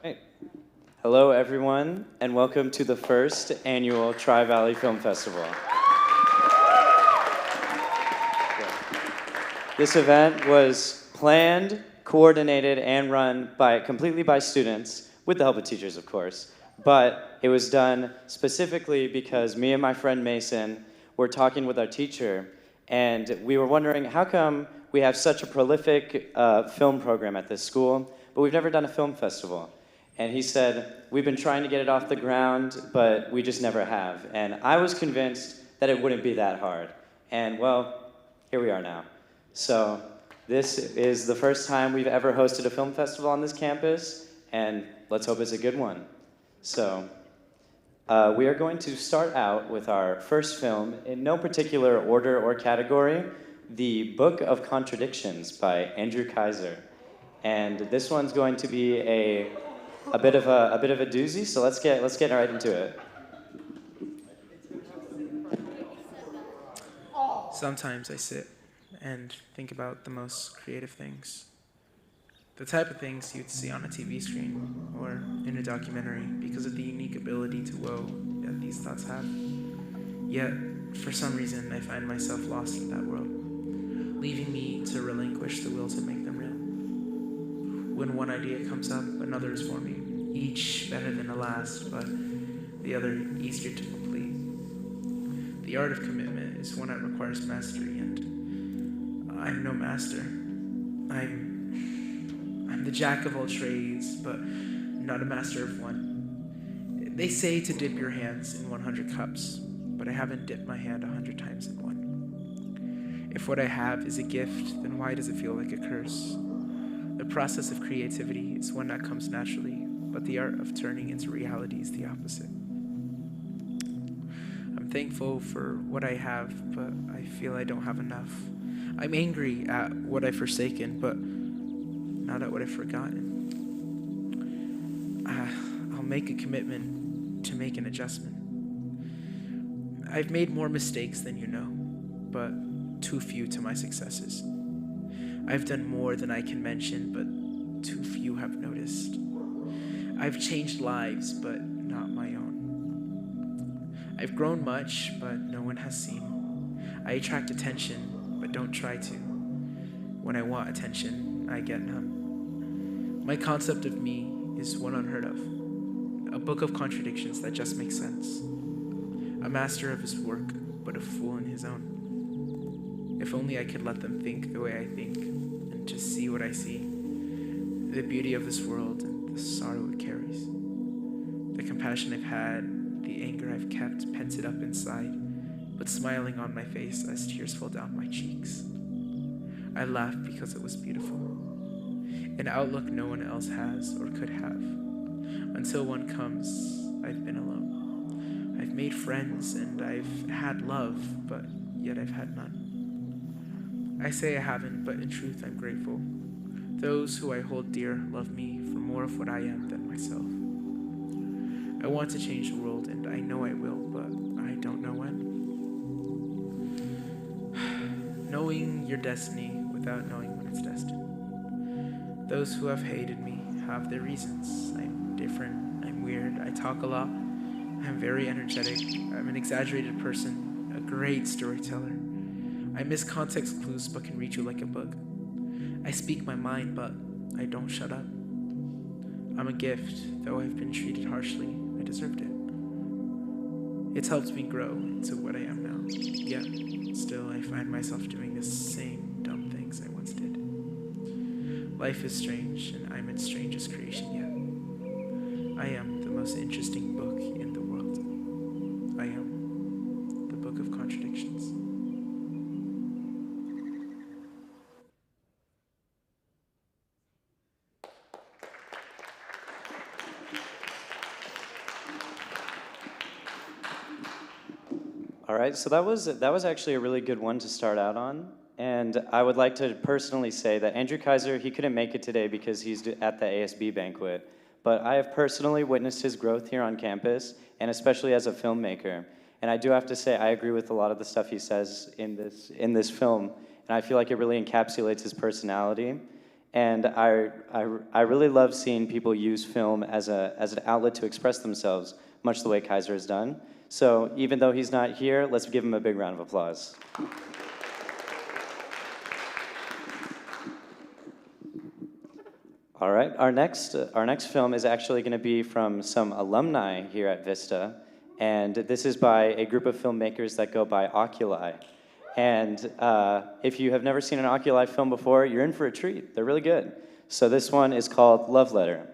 Hey. Hello, everyone, and welcome to the first annual Tri-Valley Film Festival. This event was planned, coordinated, and run completely by students, with the help of teachers, of course. But it was done specifically because me and my friend Mason were talking with our teacher, and we were wondering how come we have such a prolific film program at this school, but we've never done a film festival. And he said, we've been trying to get it off the ground, but we just never have. And I was convinced that it wouldn't be that hard. And well, here we are now. So this is the first time we've ever hosted a film festival on this campus, and let's hope it's a good one. So we are going to start out with our first film, in no particular order or category, The Book of Contradictions by Andrew Kaiser. And this one's going to be a bit of a doozy, so let's get right into it. Sometimes I sit and think about the most creative things. The type of things you'd see on a TV screen or in a documentary because of the unique ability to woe that these thoughts have. Yet, for some reason, I find myself lost in that world, leaving me to relinquish the will to make them real. When one idea comes up, another is forming, each better than the last, but the other easier to complete. The art of commitment is one that requires mastery, and I'm no master. I'm the jack of all trades, but not a master of one. They say to dip your hands in 100 cups, but I haven't dipped my hand 100 times in one. If what I have is a gift, then why does it feel like a curse? The process of creativity is one that comes naturally, but the art of turning into reality is the opposite. I'm thankful for what I have, but I feel I don't have enough. I'm angry at what I've forsaken, but not at what I've forgotten. I'll make a commitment to make an adjustment. I've made more mistakes than you know, but too few to my successes. I've done more than I can mention, but too few have noticed. I've changed lives, but not my own. I've grown much, but no one has seen. I attract attention, but don't try to. When I want attention, I get none. My concept of me is one unheard of. A book of contradictions that just makes sense. A master of his work, but a fool in his own. If only I could let them think the way I think, and just see what I see. The beauty of this world and the sorrow it carries. The compassion I've had, the anger I've kept pented up inside, but smiling on my face as tears fall down my cheeks. I laughed because it was beautiful. An outlook no one else has or could have. Until one comes, I've been alone. I've made friends and I've had love, but yet I've had none. I say I haven't, but in truth I'm grateful. Those who I hold dear love me for more of what I am than myself. I want to change the world, and I know I will, but I don't know when. Knowing your destiny without knowing when it's destined. Those who have hated me have their reasons. I'm different, I'm weird, I talk a lot, I'm very energetic, I'm an exaggerated person, a great storyteller. I miss context clues but can read you like a book. I speak my mind, but I don't shut up. I'm a gift, though I've been treated harshly, I deserved it. It's helped me grow into what I am now. Yet, still I find myself doing the same dumb things I once did. Life is strange, and I'm its strangest creation yet. I am the most interesting book in the world. I am the Book of Contradictions. All right, so that was actually a really good one to start out on. And I would like to personally say that Andrew Kaiser, he couldn't make it today because he's at the ASB banquet. But I have personally witnessed his growth here on campus, and especially as a filmmaker. And I do have to say, I agree with a lot of the stuff he says in this film. And I feel like it really encapsulates his personality. And I really love seeing people use film as an outlet to express themselves, much the way Kaiser has done. So even though he's not here, let's give him a big round of applause. All right, our next film is actually going to be from some alumni here at Vista, and this is by a group of filmmakers that go by Oculi. And if you have never seen an Oculi film before, you're in for a treat. They're really good. So this one is called Love Letter.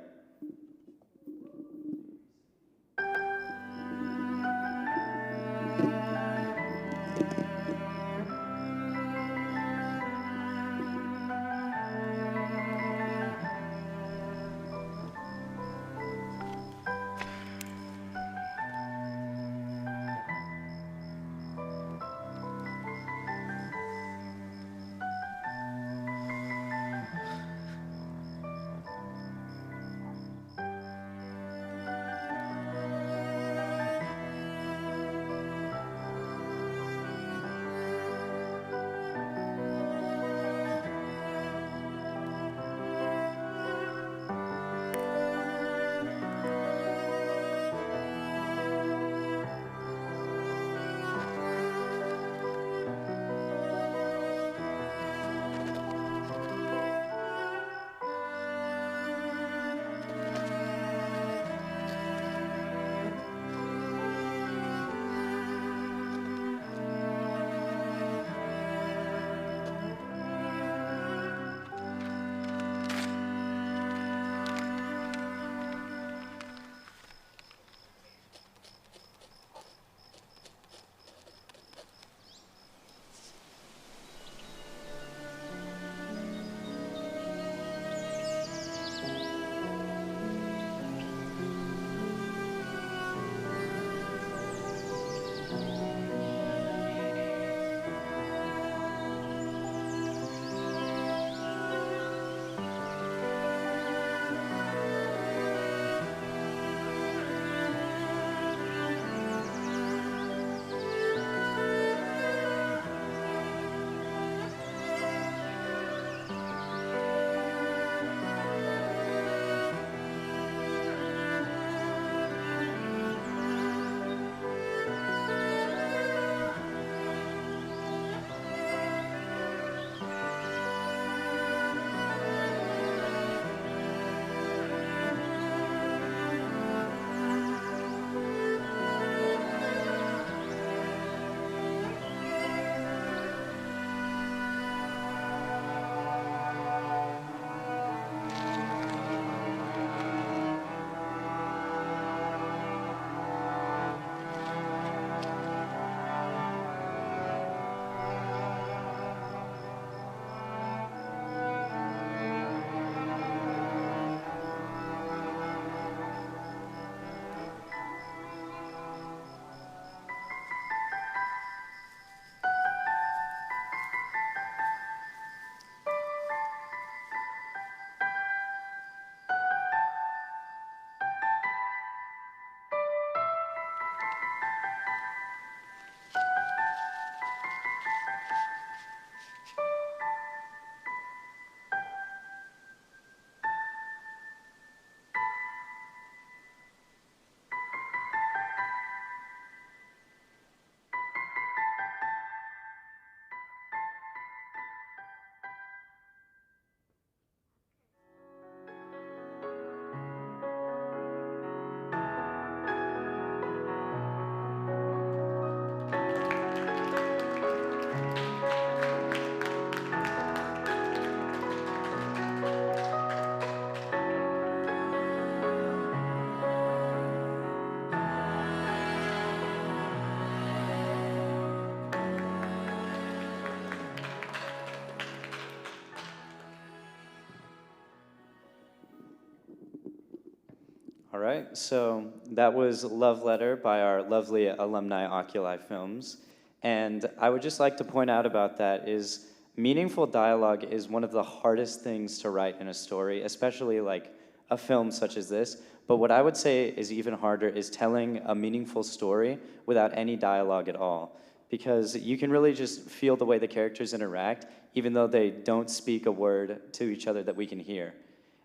All right, so that was Love Letter by our lovely alumni Oculi Films. And I would just like to point out about that is meaningful dialogue is one of the hardest things to write in a story, especially like a film such as this. But what I would say is even harder is telling a meaningful story without any dialogue at all. because you can really just feel the way the characters interact, even though they don't speak a word to each other that we can hear.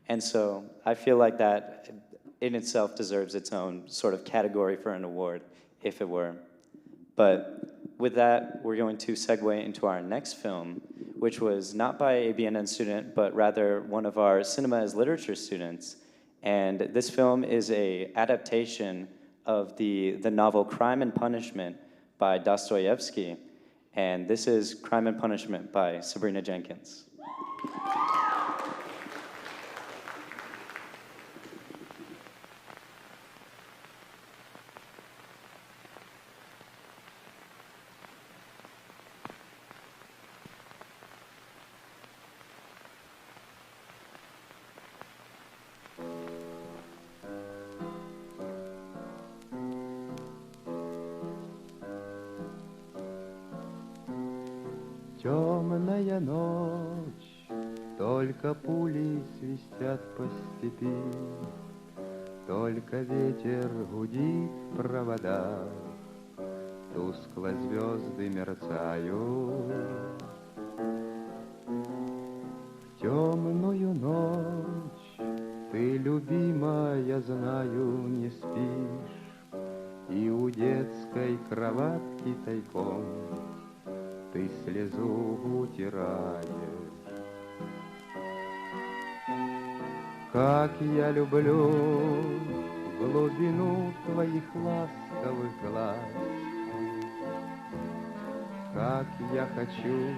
And so I feel like that in itself deserves its own sort of category for an award, if it were. But with that, we're going to segue into our next film, which was not by a BNN student, but rather one of our cinema as literature students. And this film is a adaptation of the novel Crime and Punishment by Dostoevsky. And this is Crime and Punishment by Sabrina Jenkins. Темная ночь, только пули свистят по степи, только ветер гудит в проводах, тускло звезды мерцают. В темную ночь ты, любимая, знаю, не спишь, и у детской кроватки тайком ты слезу утираешь. Как я люблю глубину твоих ласковых глаз, как я хочу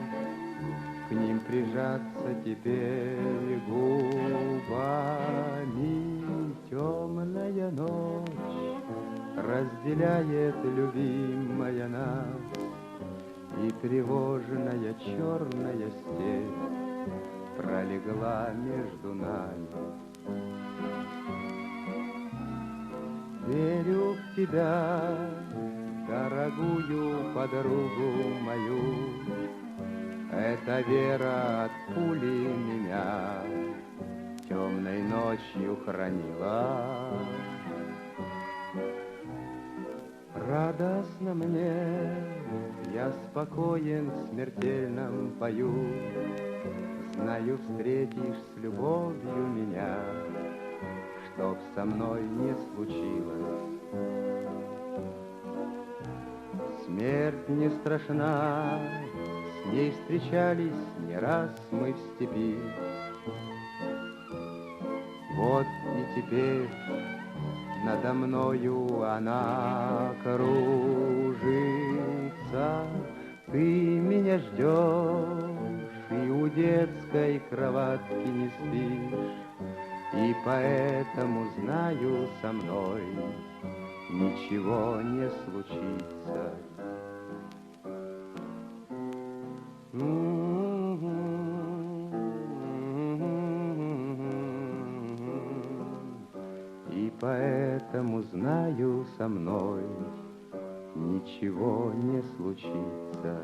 к ним прижаться теперь губами. Темная ночь разделяет, любимая, нас, и тревожная черная степь пролегла между нами. Верю в тебя, дорогую подругу мою, эта вера от пули меня темной ночью хранила. Радостно мне, я спокоен, в смертельном бою, знаю, встретишь с любовью меня, чтоб со мной не случилось. Смерть не страшна, с ней встречались не раз мы в степи. Вот и теперь надо мною она кружится. Ты меня ждешь и у детской кроватки не спишь, и поэтому знаю, со мной ничего не случится. И поэтому знаю, со мной ничего не случится.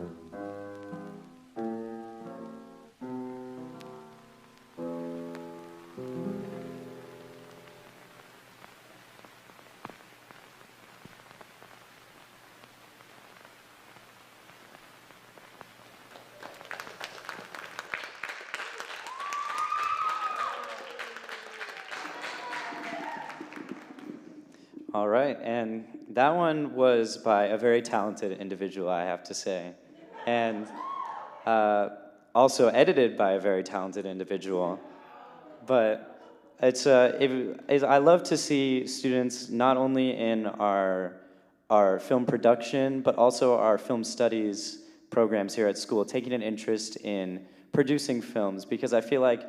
All right, and that one was by a very talented individual, I have to say, and also edited by a very talented individual. But I love to see students not only in our film production, but also our film studies programs here at school, taking an interest in producing films, because I feel like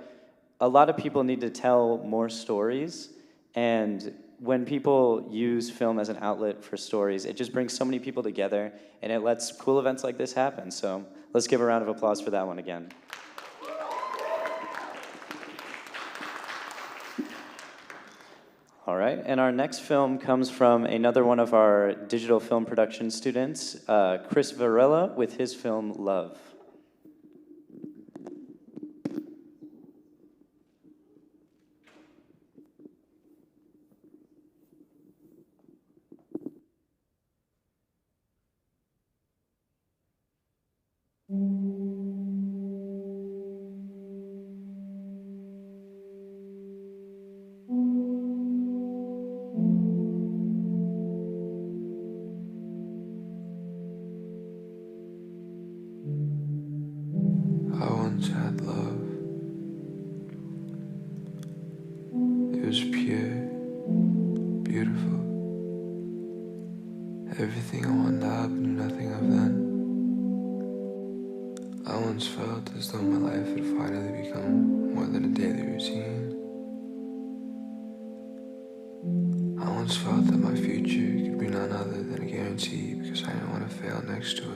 a lot of people need to tell more stories, and when people use film as an outlet for stories, it just brings so many people together, and it lets cool events like this happen. So let's give a round of applause for that one again. All right, and our next film comes from another one of our digital film production students, Chris Varela, with his film Love. had love. It was pure, beautiful. Everything I wanted now but knew nothing of then. I once felt as though my life had finally become more than a daily routine. I once felt that my future could be none other than a guarantee because I didn't want to fail next to it.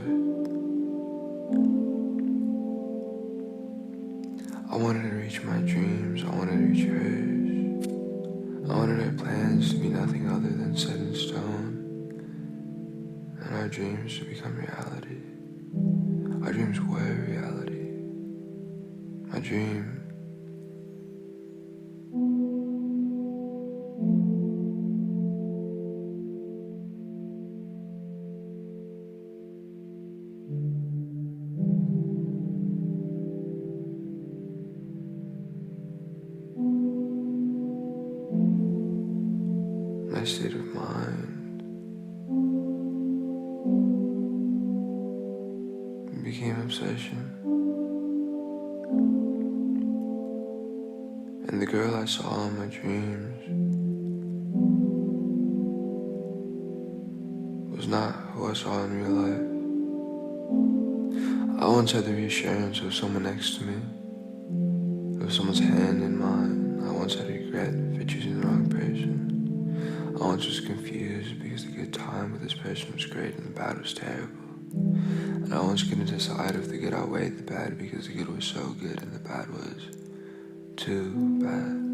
I wanted to reach my dreams, I wanted to reach hers. I wanted our plans to be nothing other than set in stone, and our dreams to become reality. Our dreams were reality. My dream. My state of mind became obsession. And the girl I saw in my dreams was not who I saw in real life. I once had the reassurance of someone next to me, of someone's hand in mine. I once had regret for choosing the wrong person. I once was confused because the good time with this person was great and the bad was terrible. And I once couldn't decide if the good outweighed the bad because the good was so good and the bad was too bad.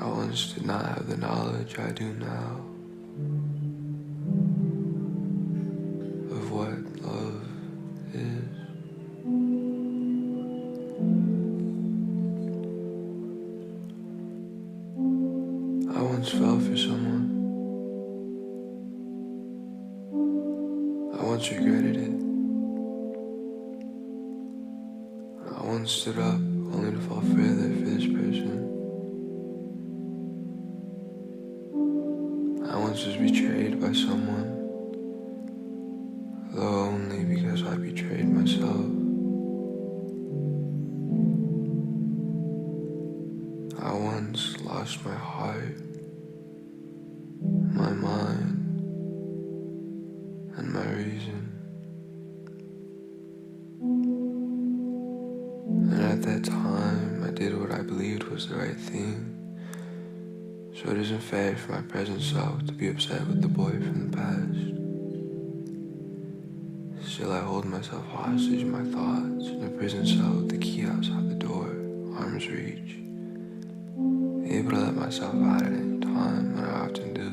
I once did not have the knowledge I do now of what love is. I once fell for someone. I once regretted it. I once stood up only to fall further for this person. I once was betrayed by someone, though only because I betrayed myself. I once lost my heart, my mind, and my reason. And at that time, I did what I believed was the right thing. So it isn't fair for my present self to be upset with the boy from the past. Still, I hold myself hostage in my thoughts, in a prison cell with the key outside the door, arm's reach. Able to let myself out at any time, and I often do.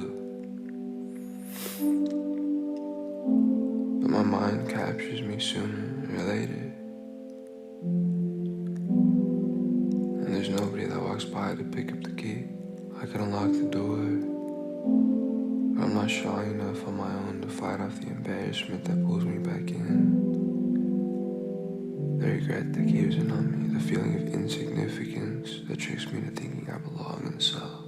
But my mind captures me sooner or later. And there's nobody that walks by to pick up the key. I can unlock the door, but I'm not strong enough on my own to fight off the embarrassment that pulls me back in. The regret that caves in on me, the feeling of insignificance that tricks me into thinking I belong in the cell.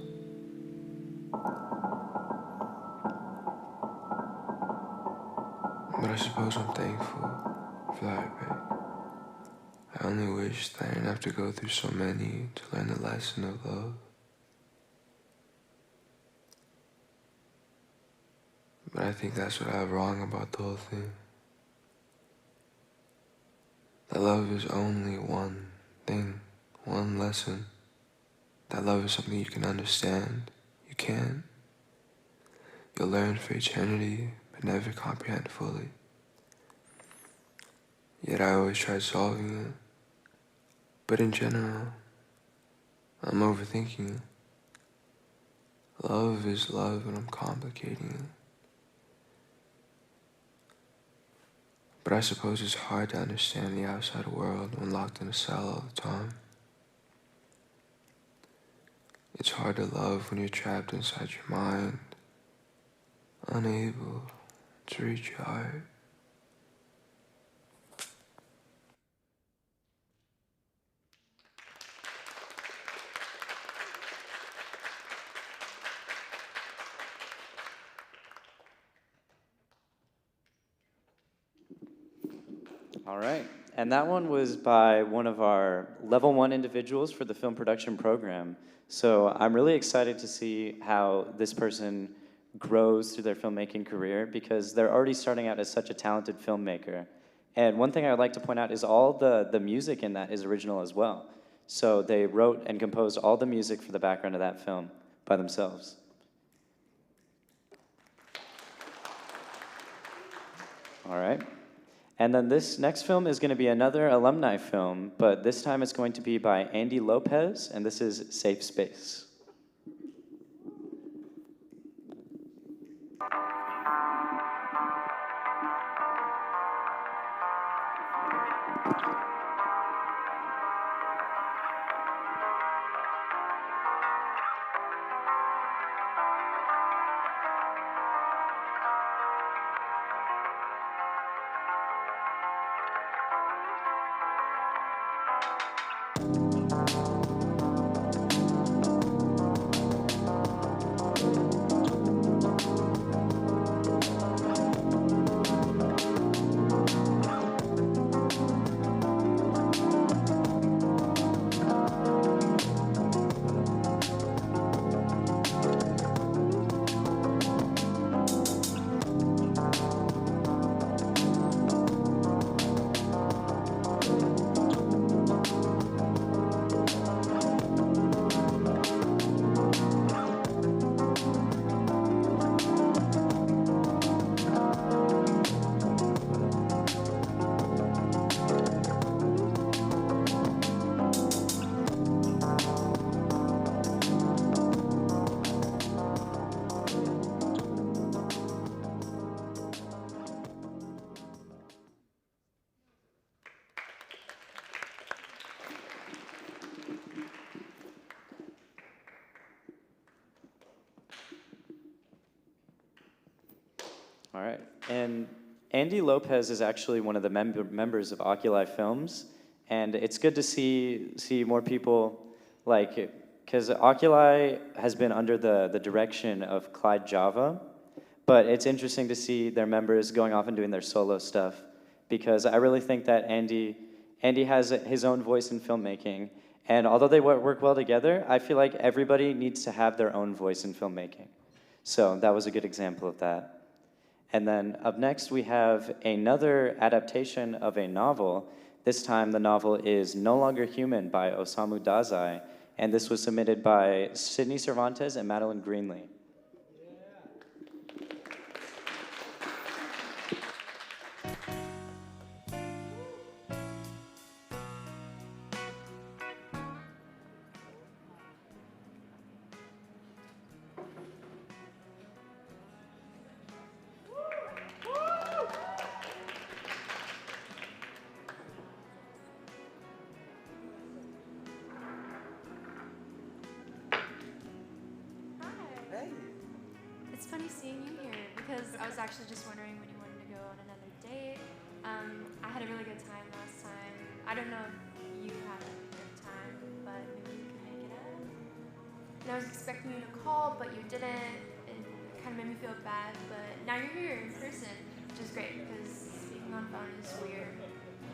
But I suppose I'm thankful for the heartbreak. I only wish that I didn't have to go through so many to learn the lesson of love. But I think that's what I have wrong about the whole thing. That love is only one thing, one lesson. That love is something you can understand. You can. You'll learn for eternity, but never comprehend fully. Yet I always tried solving it. But in general, I'm overthinking it. Love is love and I'm complicating it. But I suppose it's hard to understand the outside world when locked in a cell all the time. It's hard to love when you're trapped inside your mind, unable to reach your heart. All right. And that one was by one of our level 1 individuals for the film production program. So I'm really excited to see how this person grows through their filmmaking career because they're already starting out as such a talented filmmaker. And one thing I would like to point out is all the music in that is original as well. So they wrote and composed all the music for the background of that film by themselves. All right. And then this next film is going to be another alumni film, but this time it's going to be by Andy Lopez, and this is Safe Space. All right. And Andy Lopez is actually one of the members of Oculi Films, and it's good to see more people like, because Oculi has been under the direction of Clyde Java, but it's interesting to see their members going off and doing their solo stuff, because I really think that Andy has his own voice in filmmaking, and although they work well together, I feel like everybody needs to have their own voice in filmmaking. So that was a good example of that. And then up next, we have another adaptation of a novel. This time, the novel is No Longer Human by Osamu Dazai, and this was submitted by Sydney Cervantes and Madeline Greenlee. It's funny seeing you here because I was actually just wondering when you wanted to go on another date. I had a really good time last time. I don't know if you had a good time, but maybe you can make it up. And I was expecting you to call, but you didn't. It kind of made me feel bad, but now you're here in person, which is great because speaking on phone is weird.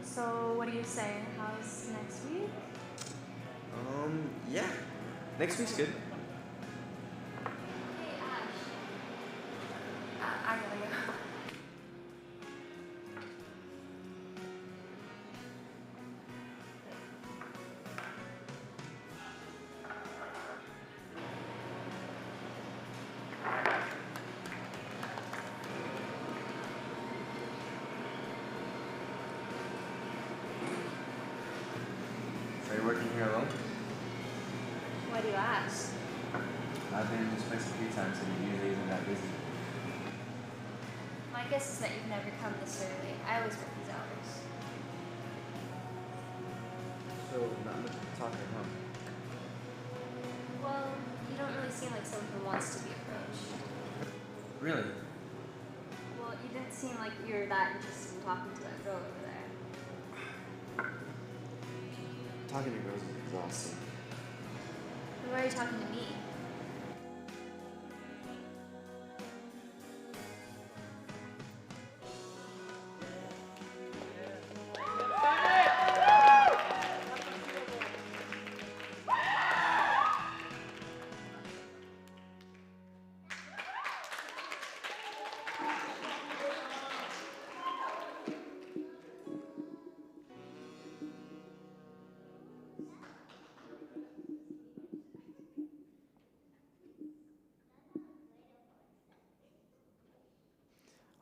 So what do you say? How's next week? Yeah. Next week's good. I gotta go. So you're working here alone? Why do you ask? I've been in this place a few times and it usually isn't that busy. My guess is that you've never come this early. I always work these hours. So, not much talking, huh? Well, you don't really seem like someone who wants to be approached. Really? Well, you didn't seem like you were that interested in talking to that girl over there. Talking to girls is exhausting. Then why are you talking to me?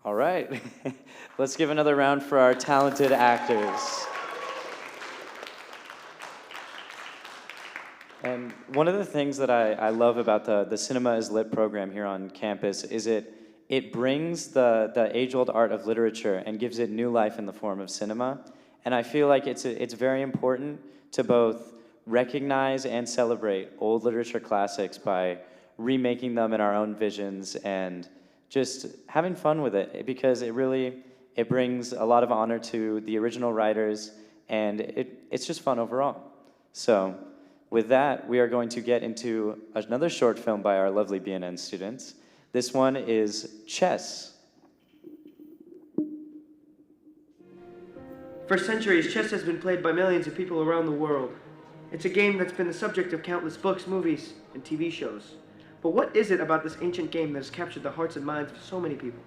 All right. Let's give another round for our talented actors. And one of the things that I love about the Cinema is Lit program here on campus is it brings the age-old art of literature and gives it new life in the form of cinema. And I feel like it's very important to both recognize and celebrate old literature classics by remaking them in our own visions and just having fun with it, because it brings a lot of honor to the original writers, and it's just fun overall. So with that, we are going to get into another short film by our lovely BNN students. This one is Chess. For centuries, chess has been played by millions of people around the world. It's a game that's been the subject of countless books, movies, and TV shows. But what is it about this ancient game that has captured the hearts and minds of so many people?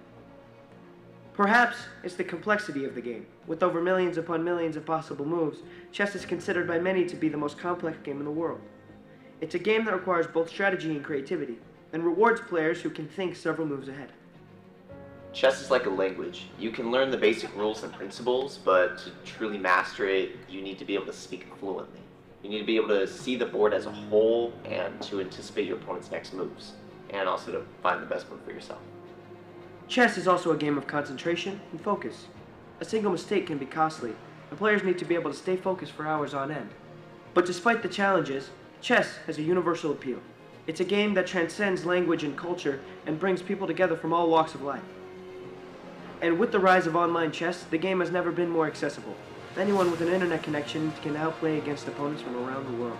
Perhaps it's the complexity of the game. With over millions upon millions of possible moves, chess is considered by many to be the most complex game in the world. It's a game that requires both strategy and creativity, and rewards players who can think several moves ahead. Chess is like a language. You can learn the basic rules and principles, but to truly master it, you need to be able to speak fluently. You need to be able to see the board as a whole and to anticipate your opponent's next moves, and also to find the best move for yourself. Chess is also a game of concentration and focus. A single mistake can be costly, and players need to be able to stay focused for hours on end. But despite the challenges, chess has a universal appeal. It's a game that transcends language and culture and brings people together from all walks of life. And with the rise of online chess, the game has never been more accessible. Anyone with an internet connection can now play against opponents from around the world.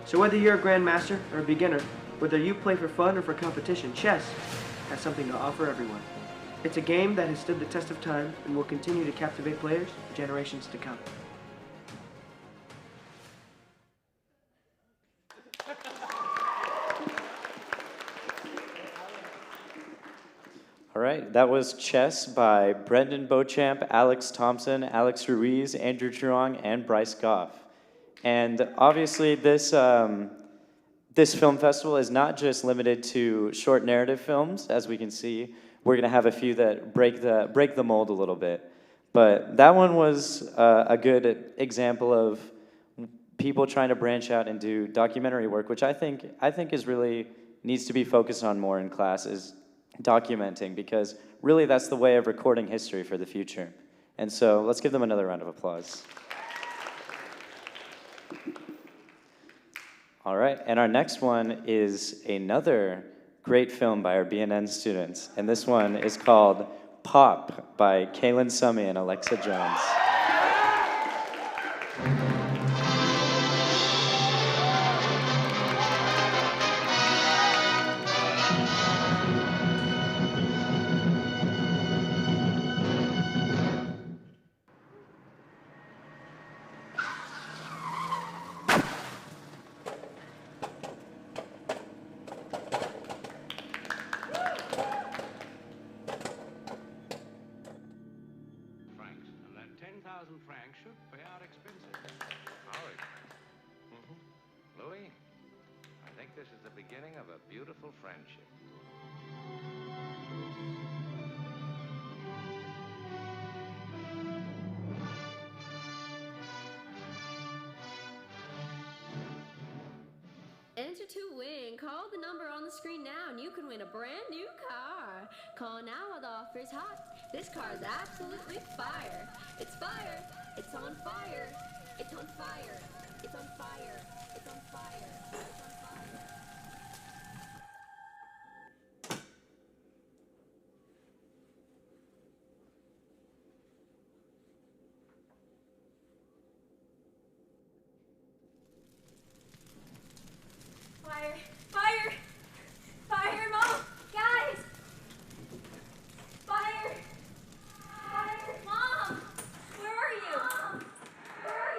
So whether you're a grandmaster or a beginner, whether you play for fun or for competition, chess has something to offer everyone. It's a game that has stood the test of time and will continue to captivate players for generations to come. All right, that was Chess by Brendan Beauchamp, Alex Thompson, Alex Ruiz, Andrew Truong, and Bryce Goff. And obviously this film festival is not just limited to short narrative films. As we can see, we're gonna have a few that break the mold a little bit. But that one was a good example of people trying to branch out and do documentary work, which I think is really needs to be focused on more in classes. Documenting, because really that's the way of recording history for the future. And so let's give them another round of applause. All right, and our next one is another great film by our BNN students, and this one is called Pop by Kaylin Summy and Alexa Jones. Francs should pay out expenses. Our expenses? Louis, I think this is the beginning of a beautiful friendship. Enter to win. Call the number on the screen now and you can win a brand new car. Call now while the offer's hot. This car is absolutely fire. It's fire. It's on fire. It's on fire. It's on fire. It's on fire. It's on fire. Fire! Fire! Fire, Mom! Guys! Fire! Fire! Mom! Where are you? Mom! Where are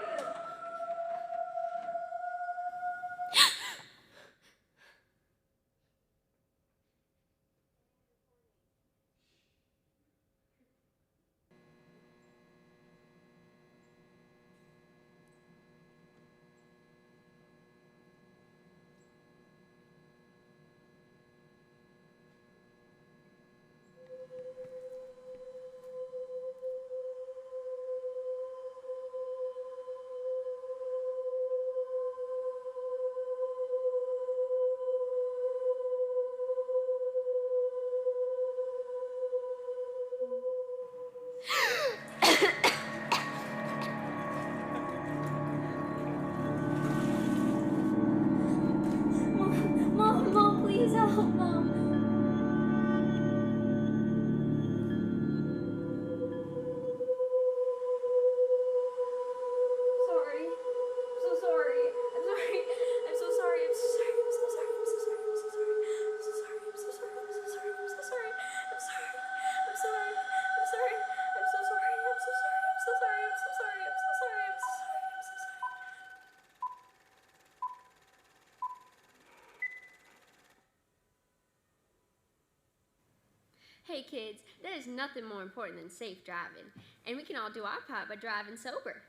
Hey kids, there is nothing more important than safe driving, and we can all do our part by driving sober.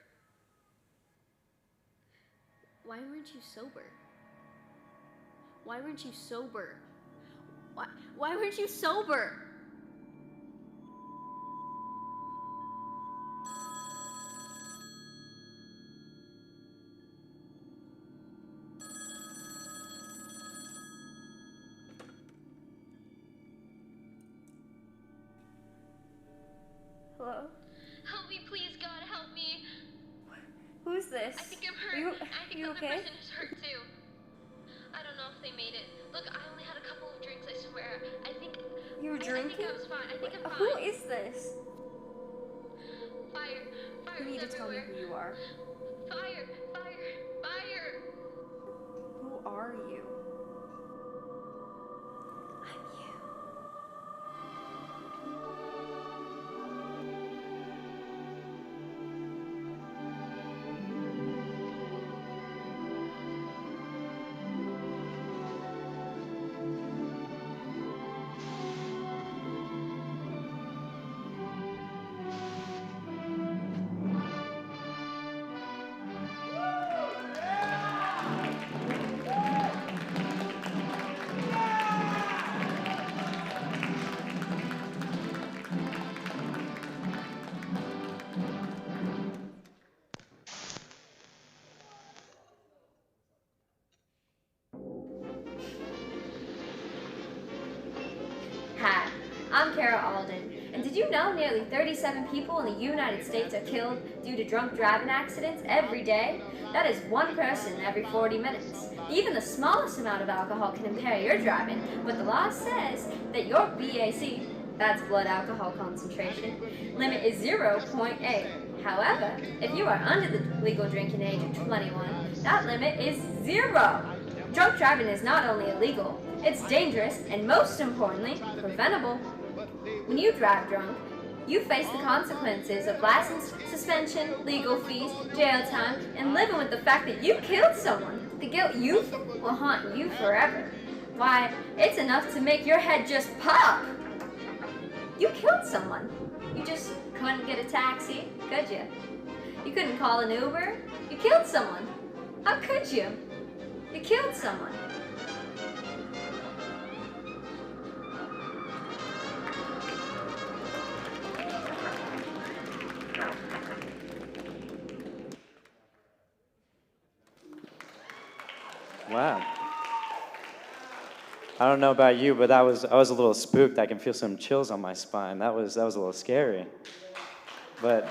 Why weren't you sober? Why weren't you sober? Why weren't you sober? Hello? Help me, please, God, help me. Who's this? I think I'm hurt. I think you the other okay? person is hurt too. I don't know if they made it. Look, I only had a couple of drinks, I swear. I think You were drinking? I think I was fine. I think I'm fine. Who is this? Fire. Fire You need is to tell me everywhere. who you are. Fire. Fire. Fire. Who are you? I'm you. Hi, I'm Kara Alden, and did you know nearly 37 people in the United States are killed due to drunk driving accidents every day? That is one person every 40 minutes. Even the smallest amount of alcohol can impair your driving, but the law says that your BAC, that's blood alcohol concentration, limit is 0.8. However, if you are under the legal drinking age of 21, that limit is 0. Drunk driving is not only illegal, it's dangerous and, most importantly, preventable. When you drive drunk, you face the consequences of license suspension, legal fees, jail time, and living with the fact that you killed someone. The guilt you feel will haunt you forever. Why, it's enough to make your head just pop. You killed someone. You just couldn't get a taxi, could you? You couldn't call an Uber. You killed someone. How could you? You killed someone. Wow. I don't know about you, but I was a little spooked. I can feel some chills on my spine. That was a little scary. But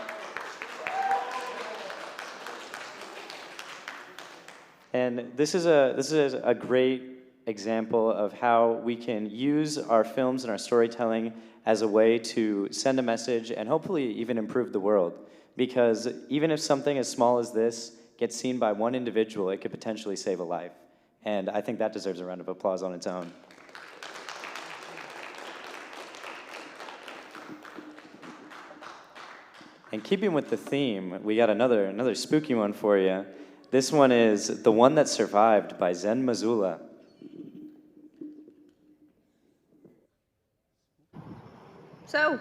and this is a great example of how we can use our films and our storytelling as a way to send a message and hopefully even improve the world. Because even if something as small as this gets seen by one individual, it could potentially save a life. And I think that deserves a round of applause on its own. And keeping with the theme, we got another spooky one for you. This one is The One That Survived by Zen Missoula. So,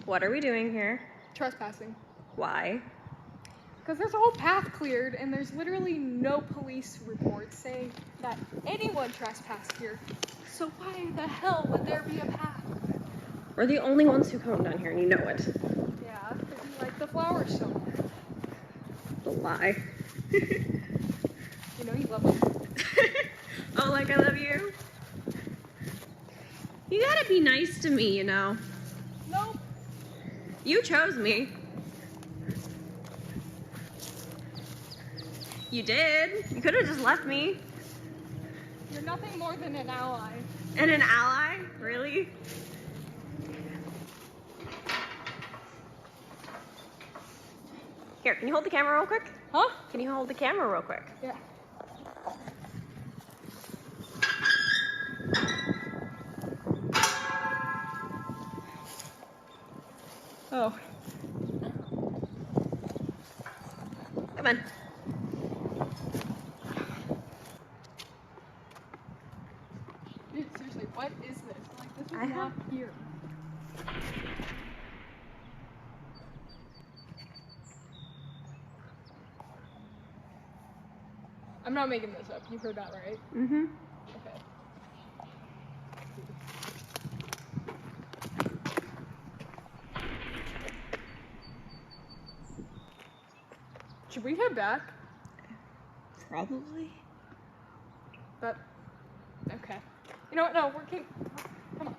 what are we doing here? Trespassing. Why? Because there's a whole path cleared, and there's literally no police reports saying that anyone trespassed here. So why the hell would there be a path? We're the only ones who come down here, and you know it. Yeah, could be like the flower show. The lie. You know you love them. Oh, like I love you? You gotta be nice to me, you know. Nope. You chose me. You did. You could have just left me. You're nothing more than an ally. And an ally? Really? Here, can you hold the camera real quick? Huh? Can you hold the camera real quick? Yeah. Oh. Come on. Dude, seriously, what is this? Like, this is not here. I'm not making this up. You heard that right? Mm-hmm. Okay. Should we head back? Probably. But, okay. You know what? No, we're come on.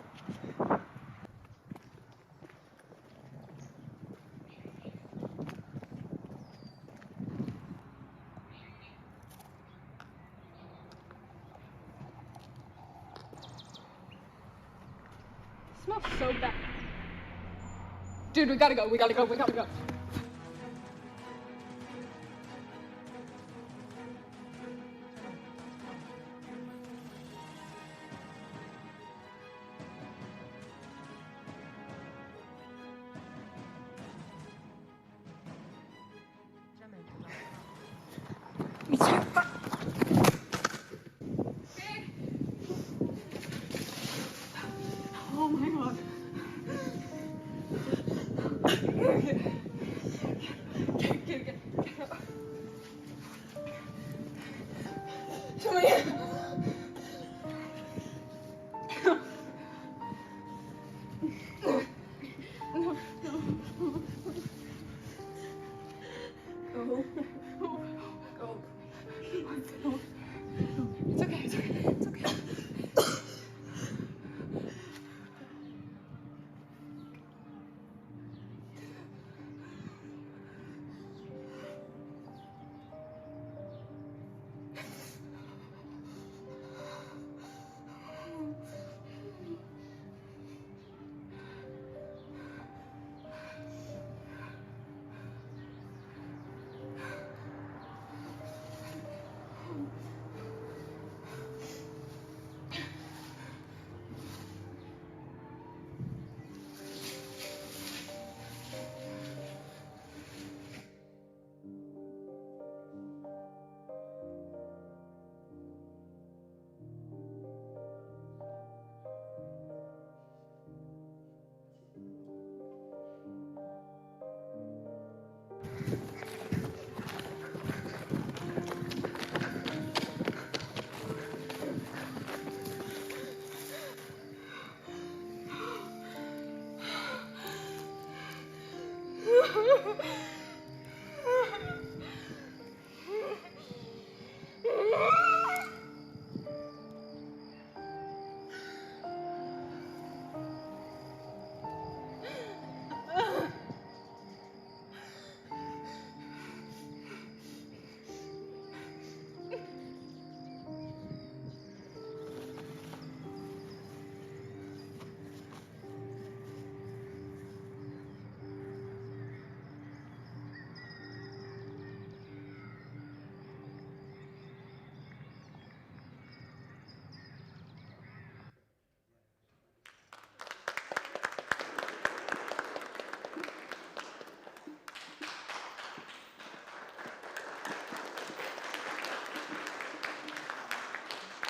It smells so bad. Dude, we gotta go. Oh my god. Get. Come here. Go. It's okay.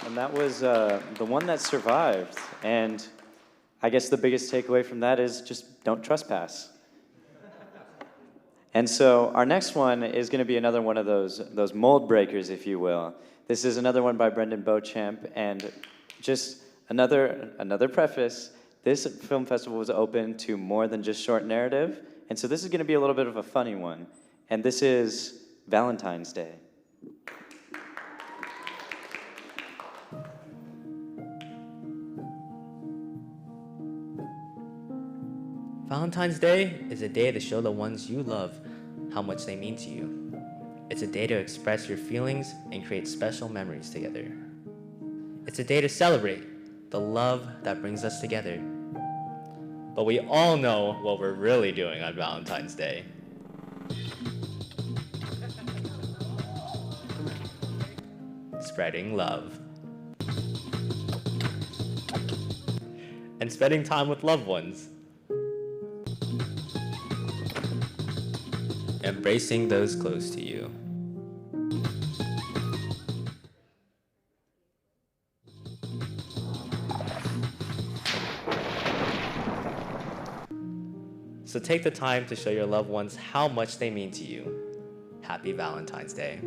And that was the one that survived. And I guess the biggest takeaway from that is just don't trespass. And so our next one is going to be another one of those mold breakers, if you will. This is another one by Brendan Beauchamp, and just another preface. This film festival was open to more than just short narrative, and so this is going to be a little bit of a funny one. And this is Valentine's Day. Valentine's Day is a day to show the ones you love how much they mean to you. It's a day to express your feelings and create special memories together. It's a day to celebrate the love that brings us together. But we all know what we're really doing on Valentine's Day. Spreading love. And spending time with loved ones. Embracing those close to you. take the time to show your loved ones how much they mean to you. Happy Valentine's Day.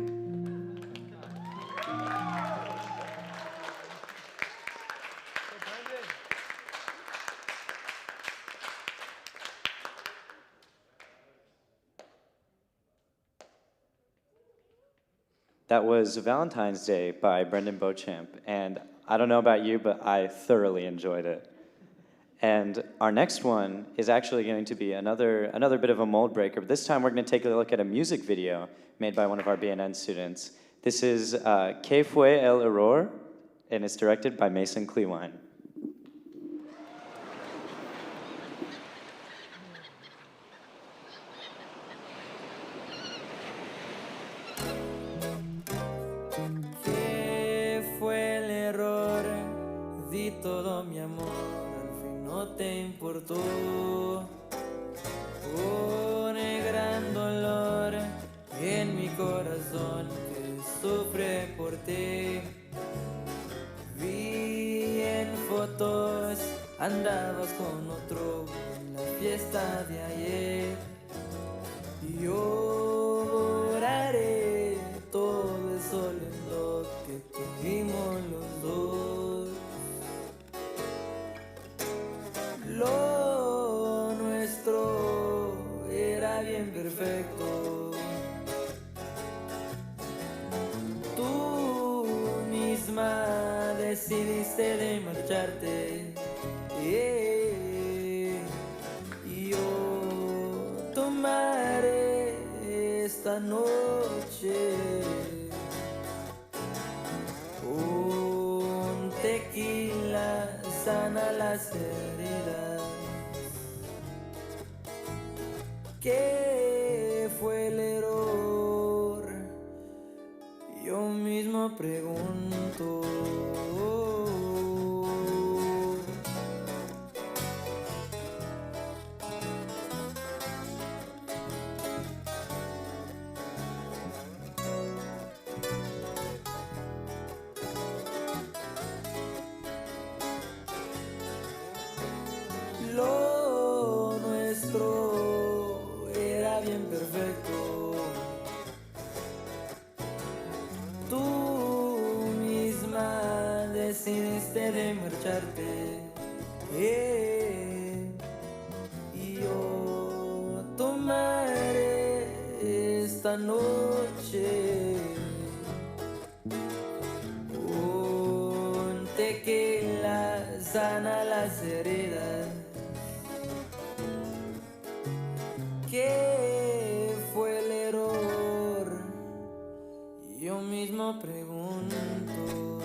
That was Valentine's Day by Brendan Beauchamp, and I don't know about you, but I thoroughly enjoyed it. And our next one is actually going to be another bit of a mold breaker, but this time we're going to take a look at a music video made by one of our BNN students. This is Que fue el auror, and it's directed by Mason Clewine. ¿Qué fue el error? Di todo mi amor, al fin no te importó. Un gran dolor en mi corazón que sufre por ti. Vi en fotos, andabas con otro en la fiesta de ayer. Lloraré todo el sol lindo que tuvimos los dos. Lo nuestro era bien perfecto. Tú misma decidiste de marcharte. Y yo tomaré esta noche un tequila, sana las heridas. ¿Qué fue el error? Yo mismo pregunto. Lo nuestro era bien perfecto. Tú misma decidiste de marcharte. Y yo tomaré esta noche un tequila, sana las heridas. ¿Qué fue el error? Yo mismo pregunto.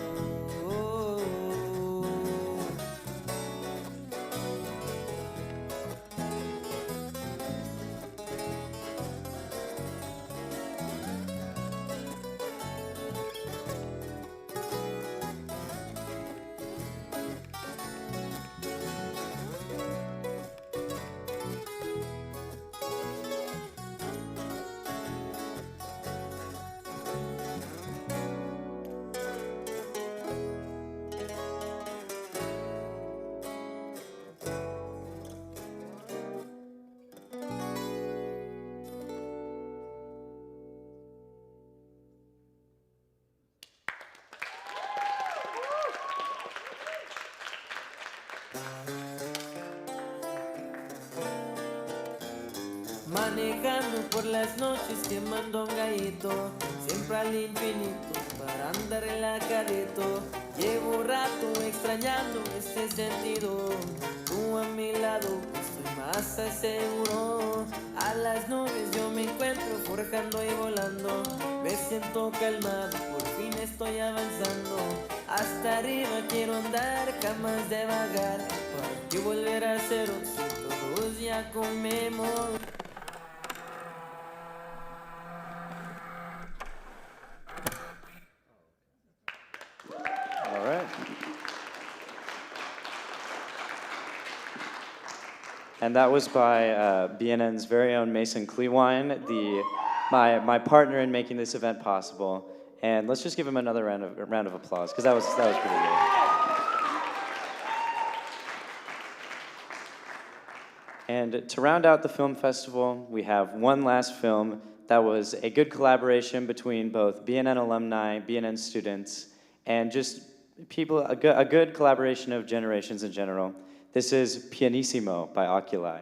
Manejando por las noches quemando un gallito, siempre al infinito para andar relajadito. Llevo rato extrañando este sentido, tú a mi lado estoy más seguro. A las nubes yo me encuentro forjando y volando, me siento calmado, por fin estoy avanzando. Hasta arriba quiero andar, jamás de vagar, para que volver a cero si todos ya comemos. All right. And that was by BNN's very own Mason Clewine, my partner in making this event possible. And let's just give him another round of applause, because that was pretty good. And to round out the film festival, we have one last film that was a good collaboration between both BNN alumni, BNN students, and just people, a good collaboration of generations in general. This is Pianissimo by Oculi.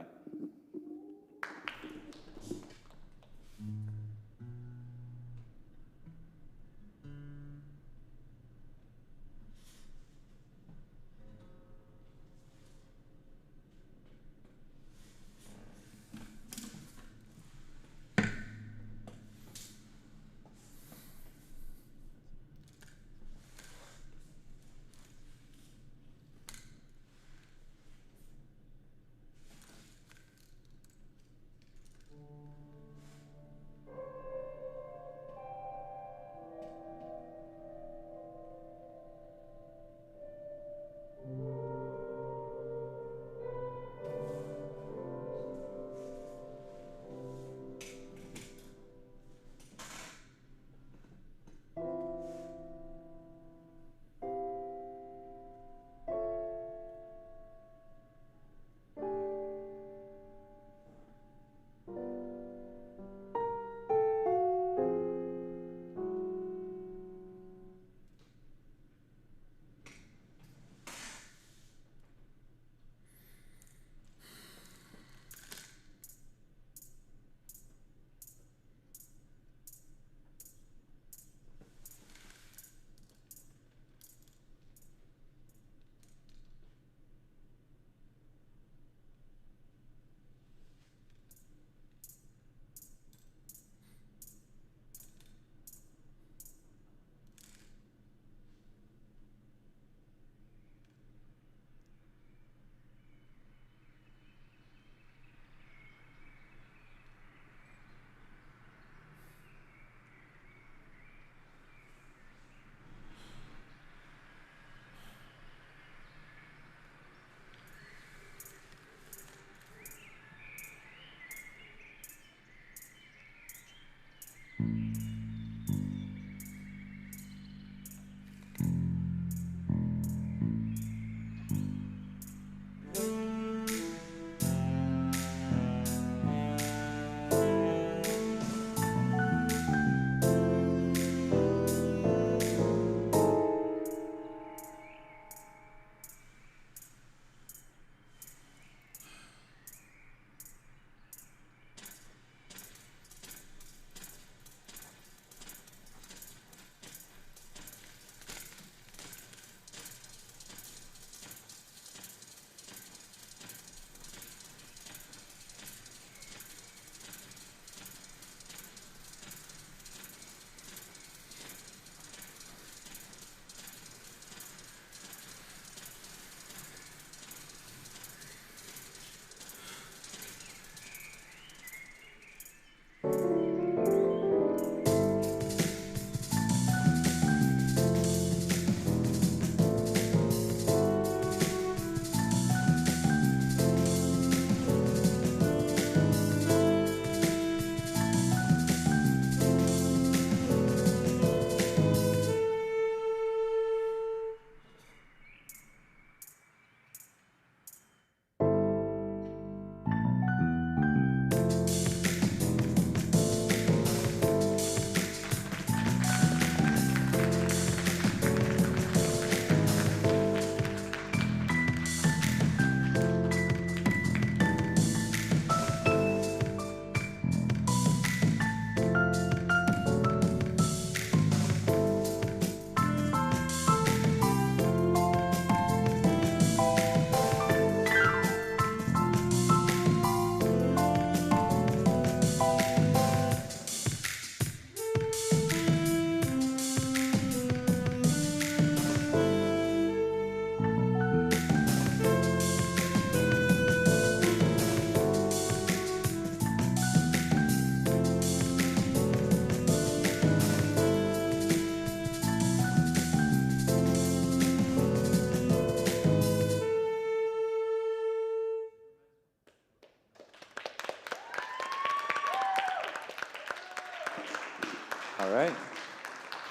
All right.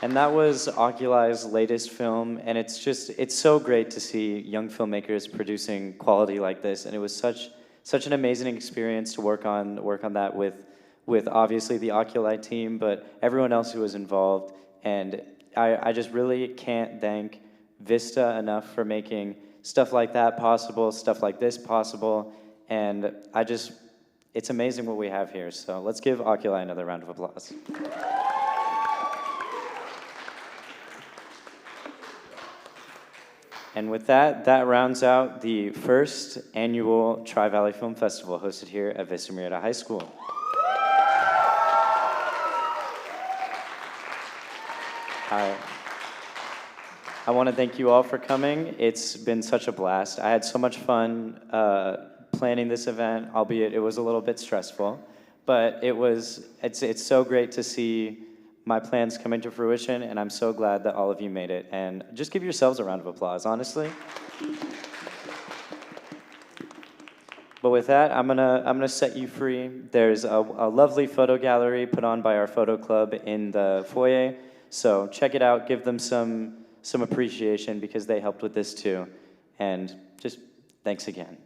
And that was Oculi's latest film, and it's so great to see young filmmakers producing quality like this, and it was such an amazing experience to work on that with obviously the Oculi team, but everyone else who was involved. And I just really can't thank Vista enough for making stuff like that possible, stuff like this possible. And it's amazing what we have here. So let's give Oculi another round of applause. And with that, that rounds out the first annual Tri-Valley Film Festival hosted here at Vista Murrieta High School. I want to thank you all for coming. It's been such a blast. I had so much fun planning this event, albeit it was a little bit stressful. But it's so great to see my plans come into fruition, and I'm so glad that all of you made it. And just give yourselves a round of applause, honestly. But with that, I'm gonna set you free. There's a lovely photo gallery put on by our photo club in the foyer. So check it out, give them some appreciation because they helped with this too. And just thanks again.